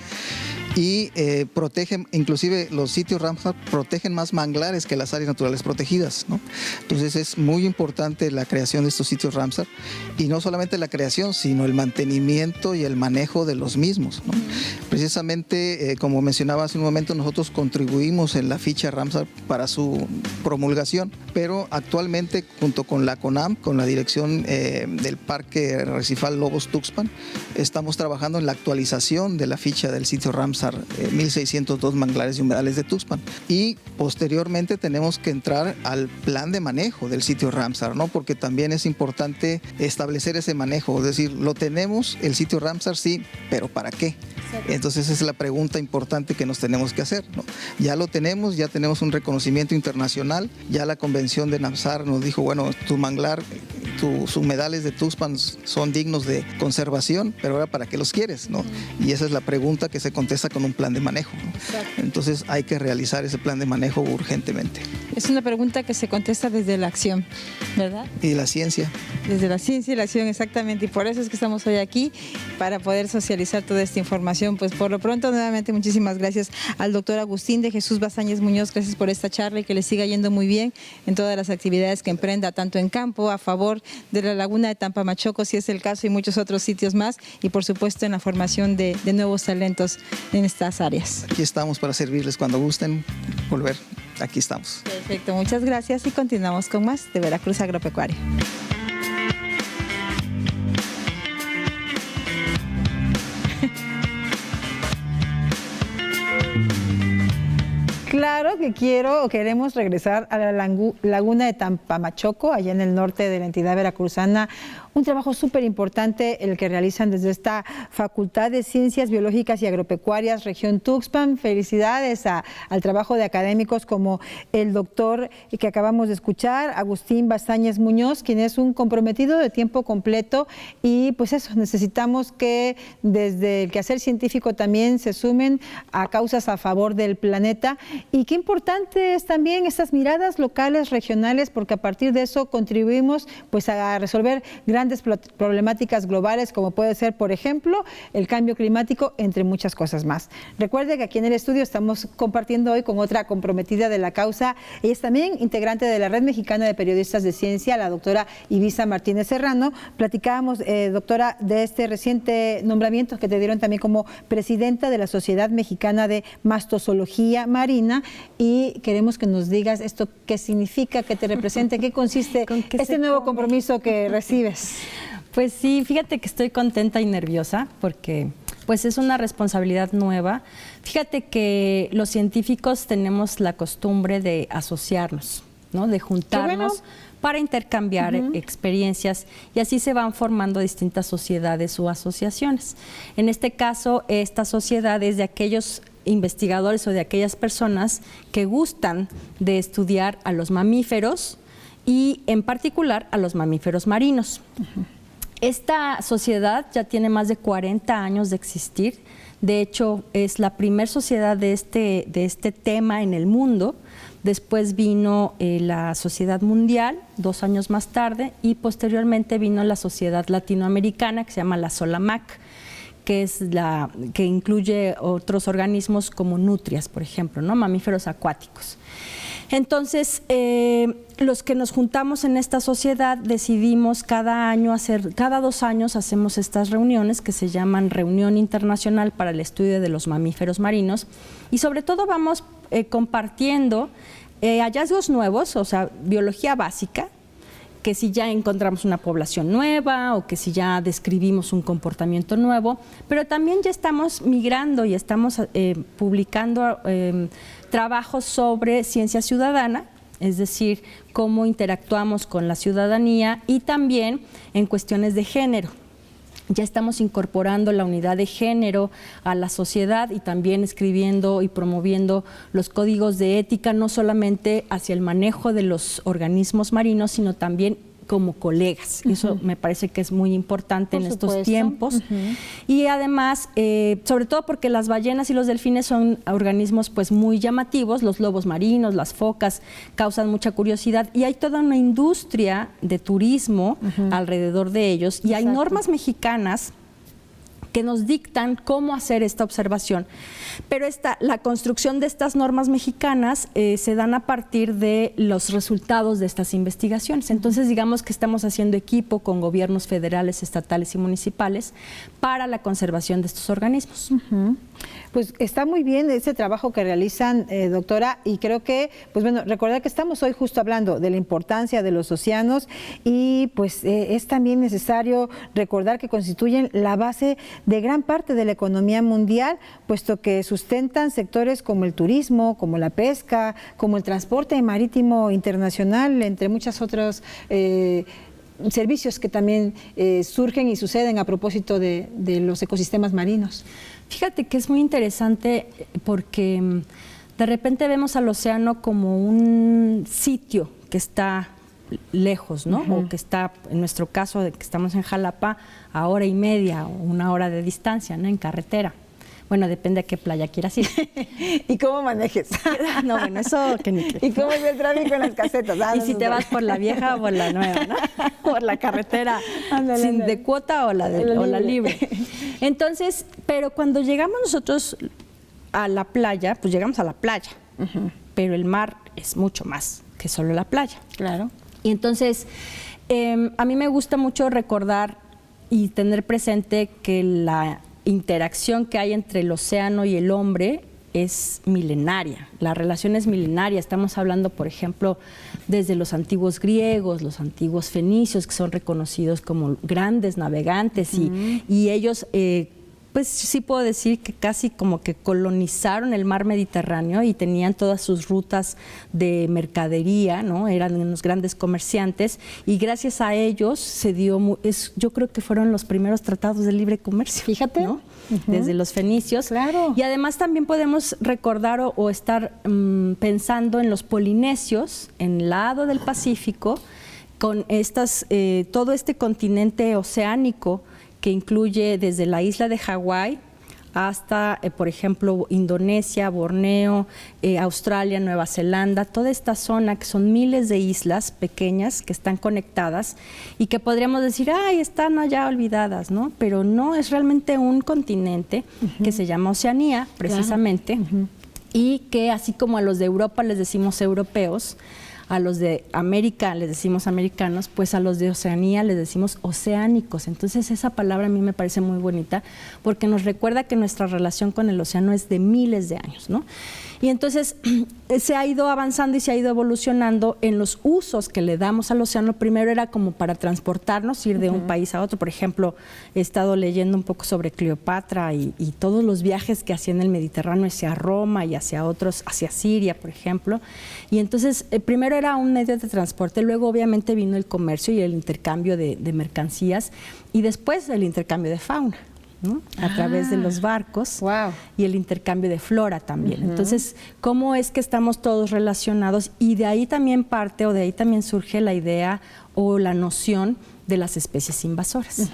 y protegen, inclusive los sitios Ramsar protegen más manglares que las áreas naturales protegidas, ¿no? Entonces es muy importante la creación de estos sitios Ramsar y no solamente la creación, sino el mantenimiento y el manejo de los mismos, ¿no? Precisamente, como mencionaba hace un momento, nosotros contribuimos en la ficha Ramsar para su promulgación, pero actualmente junto con la CONAM, con la dirección del Parque Arrecifal Lobos Tuxpan, estamos trabajando en la actualización de la ficha del sitio Ramsar 1602 manglares y humedales de Tuxpan, y posteriormente tenemos que entrar al plan de manejo del sitio Ramsar, ¿no? Porque también es importante establecer ese manejo, es decir, lo tenemos, el sitio Ramsar sí, pero ¿para qué? Entonces esa es la pregunta importante que nos tenemos que hacer, ¿no? Ya lo tenemos, ya tenemos un reconocimiento internacional, ya la convención de Ramsar nos dijo, bueno, tu manglar, tus humedales de Tuxpan son dignos de conservación, pero ahora ¿para qué los quieres, no? Y esa es la pregunta que se contesta con un plan de manejo, ¿no? Entonces hay que realizar ese plan de manejo urgentemente. Es una pregunta que se contesta desde la acción, ¿verdad? Y la ciencia. Desde la ciencia y la acción, exactamente. Y por eso es que estamos hoy aquí, para poder socializar toda esta información. Pues por lo pronto, nuevamente, muchísimas gracias al doctor Agustín de Jesús Bazáñez Muñoz. Gracias por esta charla y que le siga yendo muy bien en todas las actividades que emprenda, tanto en campo, a favor de la laguna de Tampamachoco, si es el caso, y muchos otros sitios más. Y por supuesto, en la formación de nuevos talentos en estas áreas. Aquí estamos para servirles cuando gusten volver. Aquí estamos. Perfecto, muchas gracias y continuamos con más de Veracruz Agropecuario. Claro que queremos regresar a la laguna de Tampamachoco, allá en el norte de la entidad veracruzana. Un trabajo súper importante el que realizan desde esta Facultad de Ciencias Biológicas y Agropecuarias, región Tuxpan. Felicidades al trabajo de académicos como el doctor que acabamos de escuchar, Agustín Bazáñez Muñoz, quien es un comprometido de tiempo completo. Y pues eso, necesitamos que desde el quehacer científico también se sumen a causas a favor del planeta. Y qué importante es también estas miradas locales, regionales, porque a partir de eso contribuimos pues a resolver grandes problemáticas globales, como puede ser, por ejemplo, el cambio climático, entre muchas cosas más. Recuerde que aquí en el estudio estamos compartiendo hoy con otra comprometida de la causa. Ella es también integrante de la Red Mexicana de Periodistas de Ciencia, la doctora Ibiza Martínez Serrano. Platicábamos, doctora, de este reciente nombramiento que te dieron también como presidenta de la Sociedad Mexicana de Mastozoología Marina, y queremos que nos digas esto, qué significa, qué te representa, en qué consiste este nuevo compromiso que recibes. Pues sí, fíjate que estoy contenta y nerviosa porque pues es una responsabilidad nueva. Fíjate que los científicos tenemos la costumbre de asociarnos, ¿no? De juntarnos para intercambiar experiencias, y así se van formando distintas sociedades o asociaciones. En este caso, esta sociedad es de aquellos investigadores o de aquellas personas que gustan de estudiar a los mamíferos y en particular a los mamíferos marinos. Esta sociedad ya tiene más de 40 años de existir. De hecho, es la primera sociedad de este tema en el mundo. Después vino la Sociedad Mundial, 2 años más tarde, y posteriormente vino la Sociedad Latinoamericana, que se llama la SOLAMAC, que incluye otros organismos como nutrias, por ejemplo, ¿no? Mamíferos acuáticos. Entonces, los que nos juntamos en esta sociedad decidimos cada 2 años hacemos estas reuniones que se llaman Reunión Internacional para el Estudio de los Mamíferos Marinos, y sobre todo vamos compartiendo hallazgos nuevos, o sea, biología básica, que si ya encontramos una población nueva o que si ya describimos un comportamiento nuevo, pero también ya estamos migrando y estamos publicando trabajos sobre ciencia ciudadana, es decir, cómo interactuamos con la ciudadanía, y también en cuestiones de género. Ya estamos incorporando la unidad de género a la sociedad y también escribiendo y promoviendo los códigos de ética, no solamente hacia el manejo de los organismos marinos, sino también como colegas. Eso me parece que es muy importante Por en estos supuesto. tiempos. Y además, sobre todo porque las ballenas y los delfines son organismos pues muy llamativos, los lobos marinos, las focas causan mucha curiosidad y hay toda una industria de turismo alrededor de ellos y hay normas mexicanas que nos dictan cómo hacer esta observación. Pero la construcción de estas normas mexicanas se dan a partir de los resultados de estas investigaciones. Entonces, digamos que estamos haciendo equipo con gobiernos federales, estatales y municipales para la conservación de estos organismos. Pues está muy bien ese trabajo que realizan, doctora, y creo que, pues bueno, recordar que estamos hoy justo hablando de la importancia de los océanos y pues es también necesario recordar que constituyen la base de gran parte de la economía mundial, puesto que sustentan sectores como el turismo, como la pesca, como el transporte marítimo internacional, entre muchos otros servicios que también surgen y suceden a propósito de los ecosistemas marinos. Fíjate que es muy interesante porque de repente vemos al océano como un sitio que está lejos, ¿no? O que está, en nuestro caso, de que estamos en Jalapa, a hora y media o 1 hora de distancia, ¿no? En carretera. Bueno, depende a qué playa quieras ir. ¿Y cómo manejes? No, bueno, eso que ni qué. ¿Y cómo es el tráfico en las casetas? Y si te vas por la vieja o por la nueva, ¿no? Por la carretera de cuota o la libre. Entonces, pero cuando llegamos nosotros a la playa, pues llegamos a la playa. Pero el mar es mucho más que solo la playa. Claro. Y entonces, a mí me gusta mucho recordar y tener presente que la interacción que hay entre el océano y el hombre es milenaria, la relación es milenaria. Estamos hablando, por ejemplo, desde los antiguos griegos, los antiguos fenicios, que son reconocidos como grandes navegantes y ellos, pues sí puedo decir que casi como que colonizaron el mar Mediterráneo y tenían todas sus rutas de mercadería, ¿no? Eran unos grandes comerciantes y gracias a ellos se dio, yo creo que fueron los primeros tratados de libre comercio. Fíjate. ¿No? Desde los fenicios. Claro. Y además también podemos recordar o estar pensando en los polinesios, en el lado del Pacífico, con todo este continente oceánico que incluye desde la isla de Hawái hasta, por ejemplo, Indonesia, Borneo, Australia, Nueva Zelanda, toda esta zona que son miles de islas pequeñas que están conectadas y que podríamos decir, ay, están allá olvidadas, ¿no? Pero no, es realmente un continente que se llama Oceanía, precisamente, y que así como a los de Europa les decimos europeos, a los de América les decimos americanos, pues a los de Oceanía les decimos oceánicos. Entonces esa palabra a mí me parece muy bonita porque nos recuerda que nuestra relación con el océano es de miles de años, ¿no? Y entonces se ha ido avanzando y se ha ido evolucionando en los usos que le damos al océano. Primero era como para transportarnos, ir de un país a otro. Por ejemplo, he estado leyendo un poco sobre Cleopatra y todos los viajes que hacía en el Mediterráneo hacia Roma y hacia otros, hacia Siria, por ejemplo. Y entonces, primero era un medio de transporte, luego obviamente vino el comercio y el intercambio de mercancías y después el intercambio de fauna, ¿no? A través de los barcos. Wow. Y el intercambio de flora también. Entonces, ¿cómo es que estamos todos relacionados? Y de ahí también parte o de ahí también surge la idea o la noción de las especies invasoras.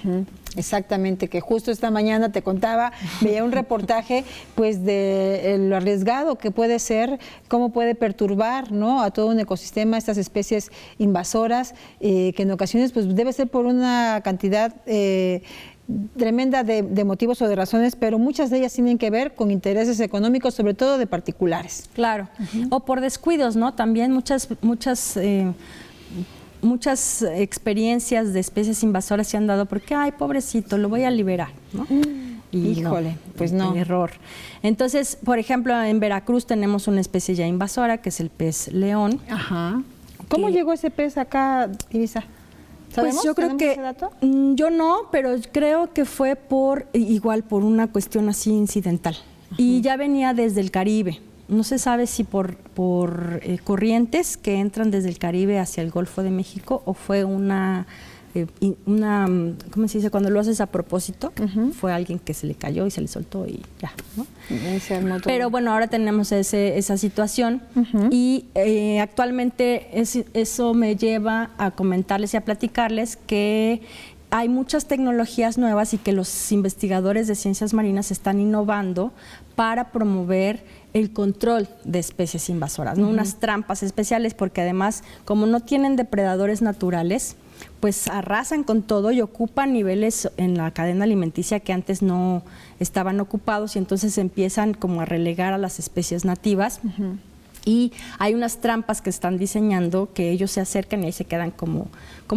Exactamente, que justo esta mañana te contaba, veía un reportaje pues de lo arriesgado que puede ser, cómo puede perturbar, ¿no?, a todo un ecosistema estas especies invasoras, que en ocasiones pues debe ser por una cantidad tremenda de motivos o de razones, pero muchas de ellas tienen que ver con intereses económicos, sobre todo de particulares. Claro, o por descuidos, ¿no? También muchas experiencias de especies invasoras se han dado porque, ay, pobrecito, lo voy a liberar, ¿no? Y híjole, no, pues no. Error. Entonces, por ejemplo, en Veracruz tenemos una especie ya invasora, que es el pez león. Ajá. ¿Cómo que- llegó ese pez acá, Ibiza? ¿Sabemos? Pues yo creo ¿Tenemos que ese dato? yo no, pero creo que fue por una cuestión así incidental. Y ya venía desde el Caribe. No se sabe si por corrientes que entran desde el Caribe hacia el Golfo de México o fue una ¿cómo se dice? Cuando lo haces a propósito, fue alguien que se le cayó y se le soltó y ya, ¿no? Pero bueno, ahora tenemos esa situación y actualmente eso me lleva a comentarles y a platicarles que hay muchas tecnologías nuevas y que los investigadores de ciencias marinas están innovando para promover el control de especies invasoras, ¿no? Unas trampas especiales, porque además, como no tienen depredadores naturales, pues arrasan con todo y ocupan niveles en la cadena alimenticia que antes no estaban ocupados, y entonces empiezan como a relegar a las especies nativas. Y hay unas trampas que están diseñando que ellos se acercan y ahí se quedan como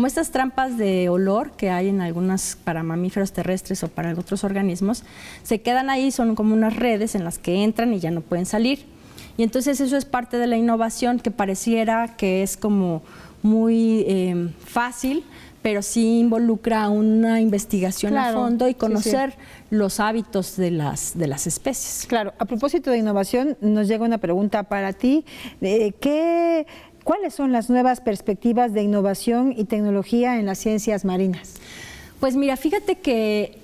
estas trampas de olor que hay en algunas para mamíferos terrestres o para otros organismos. Se quedan ahí, son como unas redes en las que entran y ya no pueden salir. Y entonces eso es parte de la innovación, que pareciera que es como muy fácil, pero sí involucra una investigación a fondo y conocer los hábitos de las especies. Claro, a propósito de innovación, nos llega una pregunta para ti. ¿Cuáles son las nuevas perspectivas de innovación y tecnología en las ciencias marinas? Pues mira, fíjate que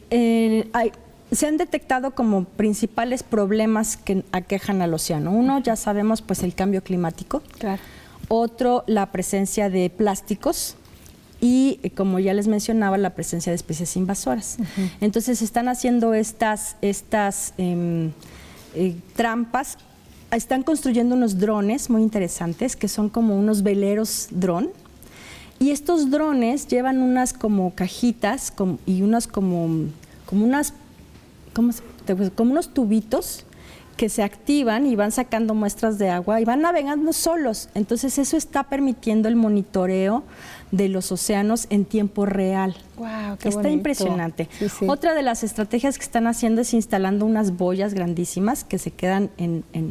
se han detectado como principales problemas que aquejan al océano. Uno, ya sabemos, pues el cambio climático. Claro. Otro, la presencia de plásticos. Y como ya les mencionaba, la presencia de especies invasoras. Entonces están haciendo estas trampas, están construyendo unos drones muy interesantes que son como unos veleros dron. Y estos drones llevan unas como cajitas y unos tubitos que se activan y van sacando muestras de agua y van navegando solos. Entonces eso está permitiendo el monitoreo de los océanos en tiempo real. Wow, qué está bonito. Impresionante. Sí, sí. Otra de las estrategias que están haciendo es instalando unas boyas grandísimas que se quedan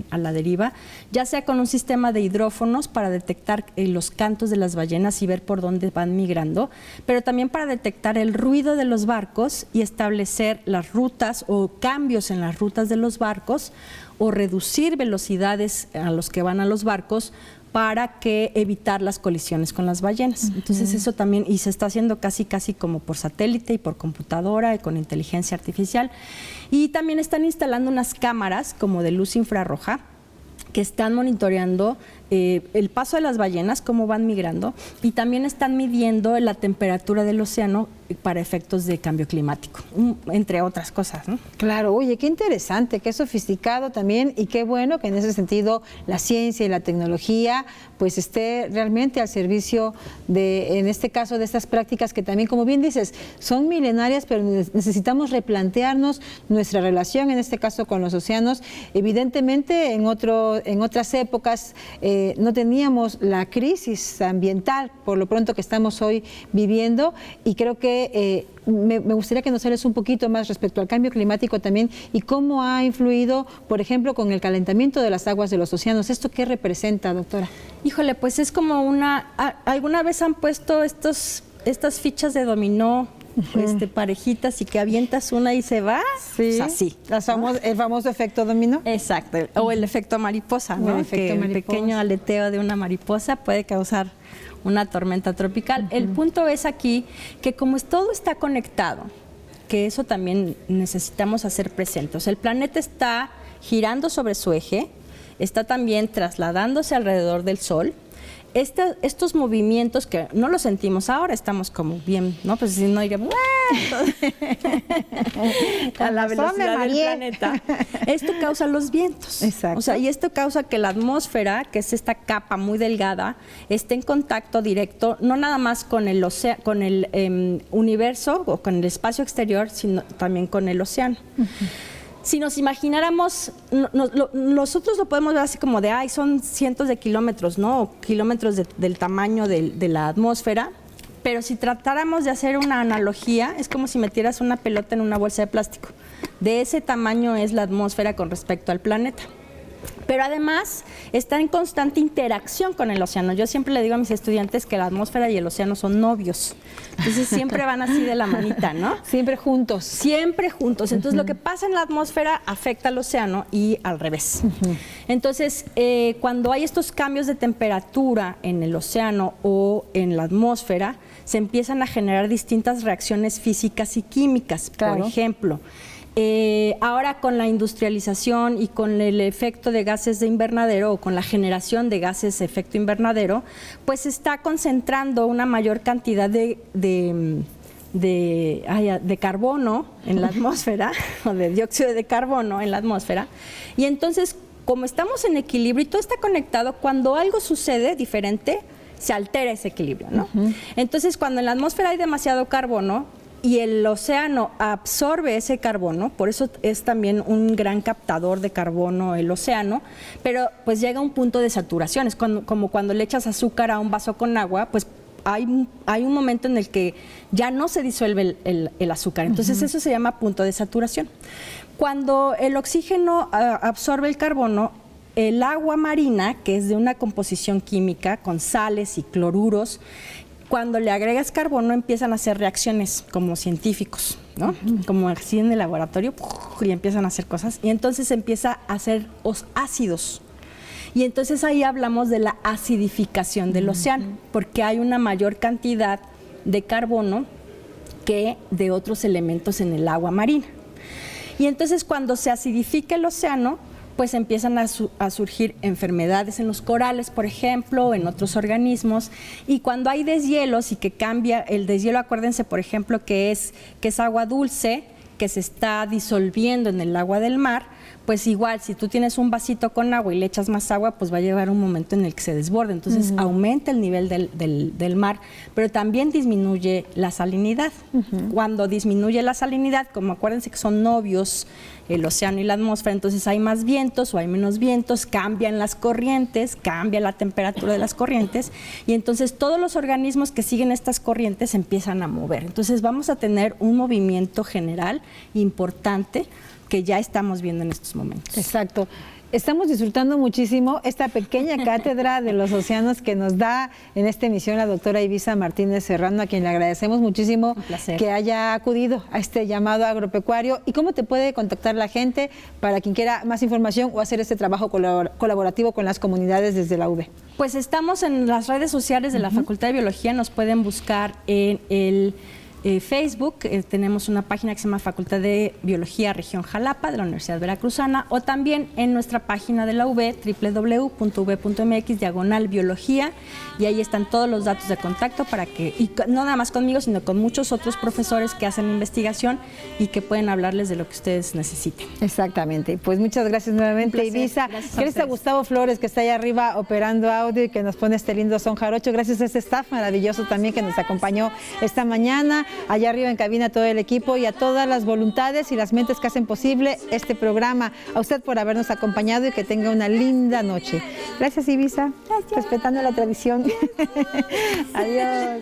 a la deriva, ya sea con un sistema de hidrófonos para detectar los cantos de las ballenas y ver por dónde van migrando, pero también para detectar el ruido de los barcos y establecer las rutas o cambios en las rutas de los barcos o reducir velocidades a los que van a los barcos para evitar las colisiones con las ballenas. Entonces eso también, y se está haciendo casi como por satélite y por computadora y con inteligencia artificial. Y también están instalando unas cámaras como de luz infrarroja que están monitoreando el paso de las ballenas, cómo van migrando, y también están midiendo la temperatura del océano para efectos de cambio climático, entre otras cosas, ¿no? Claro, oye, qué interesante, qué sofisticado también, y qué bueno que en ese sentido la ciencia y la tecnología pues esté realmente al servicio de, en este caso, de estas prácticas que también, como bien dices, son milenarias, pero necesitamos replantearnos nuestra relación, en este caso con los océanos. Evidentemente, en otras épocas no teníamos la crisis ambiental, por lo pronto que estamos hoy viviendo, y creo que me gustaría que nos hables un poquito más respecto al cambio climático también y cómo ha influido, por ejemplo, con el calentamiento de las aguas de los océanos. ¿Esto qué representa, doctora? Híjole, pues es como ¿alguna vez han puesto estas fichas de dominó parejitas y que avientas una y se va? Sí, o sea, sí, el famoso efecto dominó. Exacto, o el efecto mariposa, ¿no? El pequeño aleteo de una mariposa puede causar una tormenta tropical. El punto es aquí que como todo está conectado, que eso también necesitamos hacer presente. O sea, el planeta está girando sobre su eje, está también trasladándose alrededor del Sol. Estos movimientos que no los sentimos ahora, estamos como bien, ¿no? Pues si no iríamos a la velocidad del planeta. Esto causa los vientos. Exacto. O sea, y esto causa que la atmósfera, que es esta capa muy delgada, esté en contacto directo, no nada más con el universo o con el espacio exterior, sino también con el océano. Si nos imagináramos, nosotros lo podemos ver así como de, son cientos de kilómetros, ¿no? O kilómetros del tamaño de la atmósfera, pero si tratáramos de hacer una analogía, es como si metieras una pelota en una bolsa de plástico. De ese tamaño es la atmósfera con respecto al planeta. Pero además está en constante interacción con el océano. Yo siempre le digo a mis estudiantes que la atmósfera y el océano son novios. Entonces siempre van así de la manita, ¿no? Siempre juntos. Siempre juntos. Entonces lo que pasa en la atmósfera afecta al océano y al revés. Entonces cuando hay estos cambios de temperatura en el océano o en la atmósfera, se empiezan a generar distintas reacciones físicas y químicas. Claro. Por ejemplo, ahora con la industrialización y con el efecto de gases de invernadero o con la generación de gases de efecto invernadero, pues se está concentrando una mayor cantidad de carbono en la atmósfera o de dióxido de carbono en la atmósfera. Y entonces, como estamos en equilibrio y todo está conectado, cuando algo sucede diferente, se altera ese equilibrio, ¿no? Entonces, cuando en la atmósfera hay demasiado carbono, y el océano absorbe ese carbono, por eso es también un gran captador de carbono el océano, pero pues llega a un punto de saturación, es como cuando le echas azúcar a un vaso con agua, pues hay un momento en el que ya no se disuelve el azúcar, entonces eso se llama punto de saturación. Cuando el oxígeno absorbe el carbono, el agua marina, que es de una composición química con sales y cloruros, cuando le agregas carbono empiezan a hacer reacciones como científicos, ¿no? Como así en el laboratorio, y empiezan a hacer cosas, y entonces empieza a hacer ácidos. Y entonces ahí hablamos de la acidificación del océano, porque hay una mayor cantidad de carbono que de otros elementos en el agua marina. Y entonces cuando se acidifica el océano, pues empiezan a surgir enfermedades en los corales, por ejemplo, o en otros organismos. Y cuando hay deshielos y que cambia el deshielo, acuérdense, por ejemplo, que es agua dulce que se está disolviendo en el agua del mar, pues igual, si tú tienes un vasito con agua y le echas más agua, pues va a llegar un momento en el que se desborde. Entonces aumenta el nivel del mar, pero también disminuye la salinidad. Cuando disminuye la salinidad, como acuérdense que son novios el océano y la atmósfera, entonces hay más vientos o hay menos vientos, cambian las corrientes, cambia la temperatura de las corrientes, y entonces todos los organismos que siguen estas corrientes empiezan a mover. Entonces vamos a tener un movimiento general importante que ya estamos viendo en estos momentos. Exacto. Estamos disfrutando muchísimo esta pequeña cátedra de los océanos que nos da en esta emisión la doctora Ibiza Martínez Serrano, a quien le agradecemos muchísimo que haya acudido a este llamado agropecuario. ¿Y cómo te puede contactar la gente para quien quiera más información o hacer este trabajo colaborativo con las comunidades desde la UB? Pues estamos en las redes sociales de la Facultad de Biología, nos pueden buscar en el Facebook, tenemos una página que se llama Facultad de Biología Región Jalapa de la Universidad Veracruzana, o también en nuestra página de la UB, www.ub.mx/biología, y ahí están todos los datos de contacto para que, y no nada más conmigo, sino con muchos otros profesores que hacen investigación y que pueden hablarles de lo que ustedes necesiten. Exactamente. Pues muchas gracias nuevamente, Ibiza. Gracias a Gustavo Flores, que está ahí arriba operando audio y que nos pone este lindo son jarocho. Gracias a este staff maravilloso también que nos acompañó esta mañana. Allá arriba en cabina todo el equipo y a todas las voluntades y las mentes que hacen posible este programa. A usted por habernos acompañado y que tenga una linda noche. Gracias, Ibiza. Gracias. Respetando la tradición. Adiós.